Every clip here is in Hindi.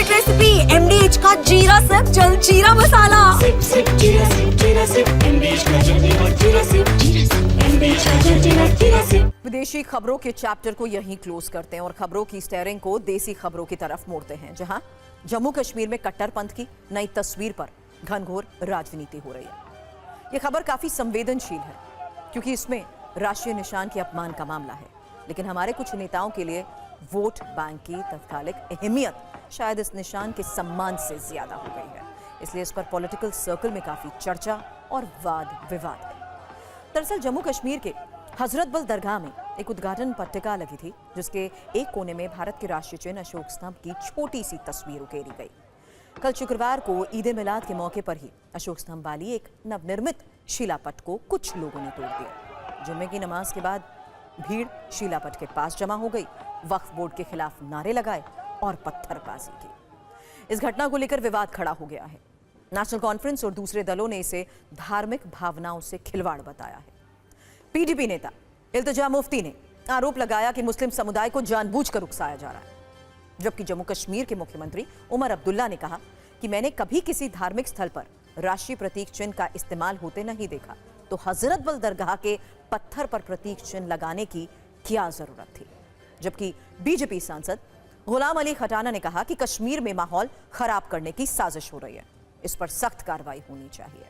फेवरेट रेसिपी MDH का जीरा सिप जलजीरा मसाला। सिप सिप जीरा सिप MDH का जलजीरा और जीरा सिप MDH का जलजीरा जीरा सिप। विदेशी खबरों के चैप्टर को यहीं क्लोज करते हैं और खबरों की स्टेयरिंग को देसी खबरों की तरफ मोड़ते हैं, जहां जम्मू कश्मीर में कट्टरपंथ की नई तस्वीर पर घनघोर राजनीति हो रही है। यह खबर काफी संवेदनशील है क्योंकि इसमें राष्ट्रीय निशान के अपमान का मामला है, लेकिन हमारे कुछ नेताओं के लिए वोट बैंक की तत्कालिक अहमियत शायद इस निशान के सम्मान से ज्यादा हो गई है। इसलिए इस पर पॉलिटिकल सर्कल में काफी चर्चा और वाद विवाद है। दरअसल जम्मू कश्मीर के हजरतबल दरगाह में एक उद्घाटन पट्टिका लगी थी, जिसके एक कोने में भारत के राष्ट्रीय चिन्ह अशोक स्तंभ की छोटी सी तस्वीर उकेरी गई। कल शुक्रवार को ईद ए मिलाद के मौके पर ही अशोक स्तंभ वाली एक नवनिर्मित शिलापट को कुछ लोगों ने तोड़ दिया। जुम्मे की नमाज के बाद भीड़ शिलापट के पास जमा हो गई, वक्फ बोर्ड के खिलाफ नारे लगाए और पत्थरबाजी की। इस घटना को लेकर विवाद खड़ा हो गया है। नेशनल कॉन्फ्रेंस और दूसरे दलों ने इसे धार्मिक भावनाओं से खिलवाड़ बताया है। PDP नेता इल्तिजा मुफ्ती ने आरोप लगाया कि मुस्लिम समुदाय को जानबूझकर उकसाया जा रहा है, जबकि जम्मू कश्मीर के मुख्यमंत्री उमर अब्दुल्ला ने कहा कि मैंने कभी किसी धार्मिक स्थल पर राष्ट्रीय प्रतीक चिन्ह का इस्तेमाल होते नहीं देखा, तो हजरतबल दरगाह के पत्थर पर प्रतीक चिन्ह लगाने की क्या जरूरत थी। जबकि बीजेपी सांसद गुलाम अली खटाना ने कहा कि कश्मीर में माहौल खराब करने की साजिश हो रही है, इस पर सख्त कार्रवाई होनी चाहिए।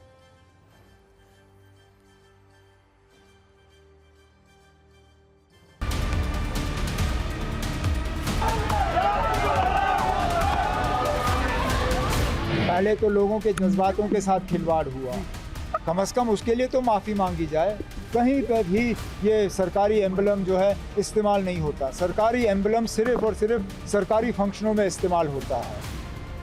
पहले तो लोगों के जज्बातों के साथ खिलवाड़ हुआ, कम से कम उसके लिए तो माफ़ी मांगी जाए। कहीं पर भी ये सरकारी एम्बलम जो है इस्तेमाल नहीं होता। सरकारी एम्बलम सिर्फ और सिर्फ सरकारी फंक्शनों में इस्तेमाल होता है।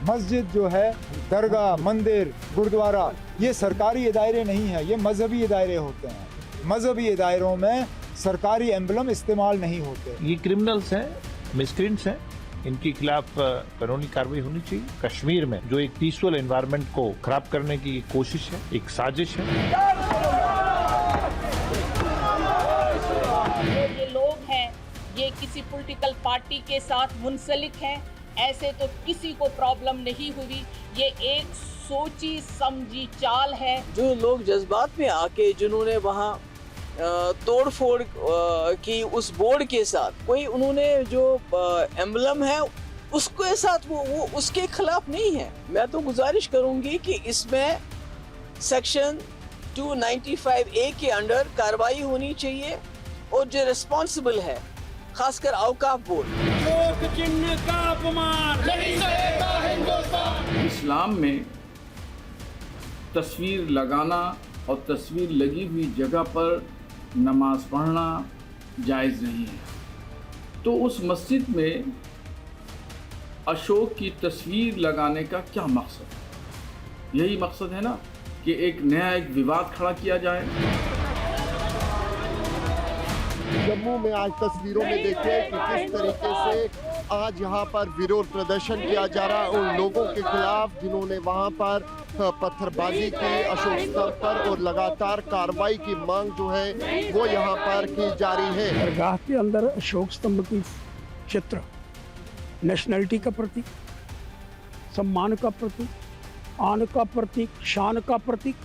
मस्जिद जो है, दरगाह, मंदिर, गुरुद्वारा, ये सरकारी इदारे नहीं है, ये मजहबी इदारे होते हैं। मजहबी इदारों में सरकारी एम्बलम इस्तेमाल नहीं होते। ये क्रिमिनल्स हैं, मिसक्रेंट्स हैं, इनके खिलाफ कानूनी कार्रवाई होनी चाहिए। कश्मीर में जो एक पीसफुल एनवायरनमेंट को खराब करने की कोशिश है, एक साजिश है। ये लोग हैं, ये किसी पॉलिटिकल पार्टी के साथ मुंसलिक हैं, ऐसे तो किसी को प्रॉब्लम नहीं हुई। ये एक सोची समझी चाल है। जो लोग जज्बात में आके जिन्होंने वहाँ तोड़ फोड़ की उस बोर्ड के साथ, कोई उन्होंने जो एम्बलम है उसके साथ वो उसके खिलाफ नहीं है। मैं तो गुजारिश करूंगी कि इसमें सेक्शन 295A के अंडर कार्रवाई होनी चाहिए और जो रिस्पॉन्सिबल है, खासकर औकाफ बोर्ड। इस्लाम में तस्वीर लगाना और तस्वीर लगी हुई जगह पर नमाज पढ़ना जायज़ नहीं है। तो उस मस्जिद में अशोक की तस्वीर लगाने का क्या मकसद है? यही मकसद है ना कि एक नया एक विवाद खड़ा किया जाए। जम्मू में आज तस्वीरों में देखिए कि किस तरीके से आज यहाँ पर विरोध प्रदर्शन किया जा रहा है उन लोगों के खिलाफ जिन्होंने वहाँ पर पत्थरबाजी की अशोक स्तंभ पर, और लगातार कार्रवाई की मांग जो है वो यहाँ पर की जा रही है। दरगाह के अंदर अशोक स्तंभ की चित्र नेशनलिटी का प्रतीक, सम्मान का प्रतीक, आन का प्रतीक, शान का प्रतीक,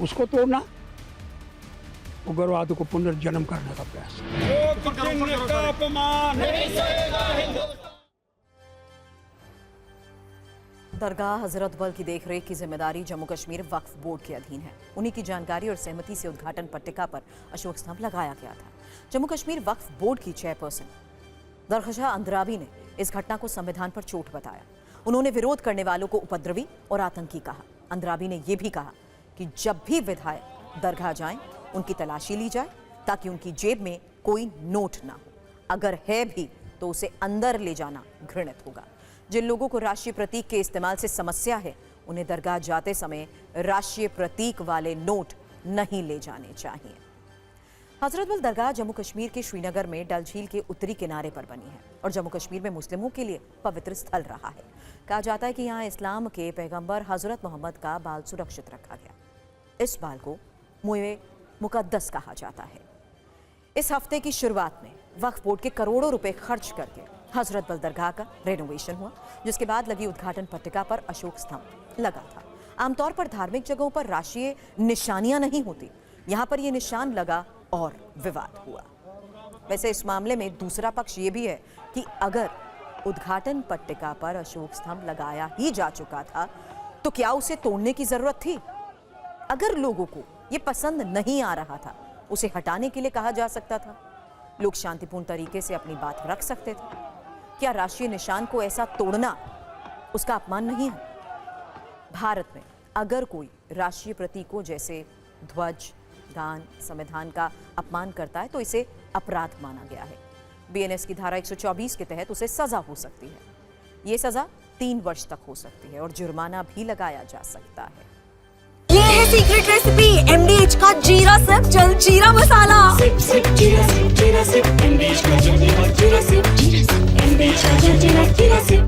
उसको तोड़ना उग्रवाद को पुनर्जन्म करने का प्रयास। दरगाह हजरतबल की देखरेख की जिम्मेदारी जम्मू कश्मीर वक्फ बोर्ड के अधीन है। उन्हीं की जानकारी और सहमति से उद्घाटन पट्टिका पर अशोक स्तंभ लगाया गया था। जम्मू कश्मीर वक्फ बोर्ड की चेयरपर्सन दरख्शाह अंद्राबी ने इस घटना को संविधान पर चोट बताया। उन्होंने विरोध करने वालों को उपद्रवी और आतंकी कहा। अंद्राबी ने यह भी कहा कि जब भी विधायक दरगाह जाएं, उनकी तलाशी ली जाए ताकि उनकी जेब में कोई नोट ना हो, अगर है भी तो उसे अंदर ले जाना घृणित होगा। जिन लोगों को राष्ट्रीय प्रतीक के इस्तेमाल से समस्या है, उन्हें दरगाह जाते समय राष्ट्रीय प्रतीक वाले नोट नहीं ले जाने चाहिए। हजरतबल दरगाह जम्मू कश्मीर के श्रीनगर में डल झील के उत्तरी किनारे पर बनी है और जम्मू कश्मीर में मुस्लिमों के लिए पवित्र स्थल रहा है। कहा जाता है कि यहाँ इस्लाम के पैगंबर हजरत मोहम्मद का बाल सुरक्षित रखा गया। इस बाल को मुए मुकद्दस कहा जाता है। इस हफ्ते की शुरुआत में वक्फ बोर्ड के करोड़ों रुपए खर्च करके हजरत बल दरगाह का रेनोवेशन हुआ, जिसके बाद लगी उद्घाटन पट्टिका पर अशोक स्तंभ लगा था। आमतौर पर धार्मिक जगहों पर राष्ट्रीय निशानियां नहीं होती, यहां पर यह निशान लगा और विवाद हुआ। वैसे इस मामले में दूसरा पक्ष ये भी है कि अगर उद्घाटन पट्टिका पर अशोक स्तंभ लगाया ही जा चुका था तो क्या उसे तोड़ने की जरूरत थी? अगर लोगों को ये पसंद नहीं आ रहा था, उसे हटाने के लिए कहा जा सकता था। लोग शांतिपूर्ण तरीके से अपनी बात रख सकते थे। क्या राष्ट्रीय निशान को ऐसा तोड़ना उसका अपमान नहीं है? भारत में अगर कोई राष्ट्रीय प्रतीकों जैसे ध्वज, गान, संविधान का अपमान करता है तो इसे अपराध माना गया है। बीएनएस की धारा 124 के तहत उसे सजा हो सकती है। ये सजा 3 वर्ष तक हो सकती है और जुर्माना भी लगाया जा सकता है। ये है सीक्रेट रेसिपी MDH का जीरा सिर्फ जल जीरा मसाला। सिप सिप जीरा सिप MDH का जल जीरा सिप MDH का जल जीरा सिप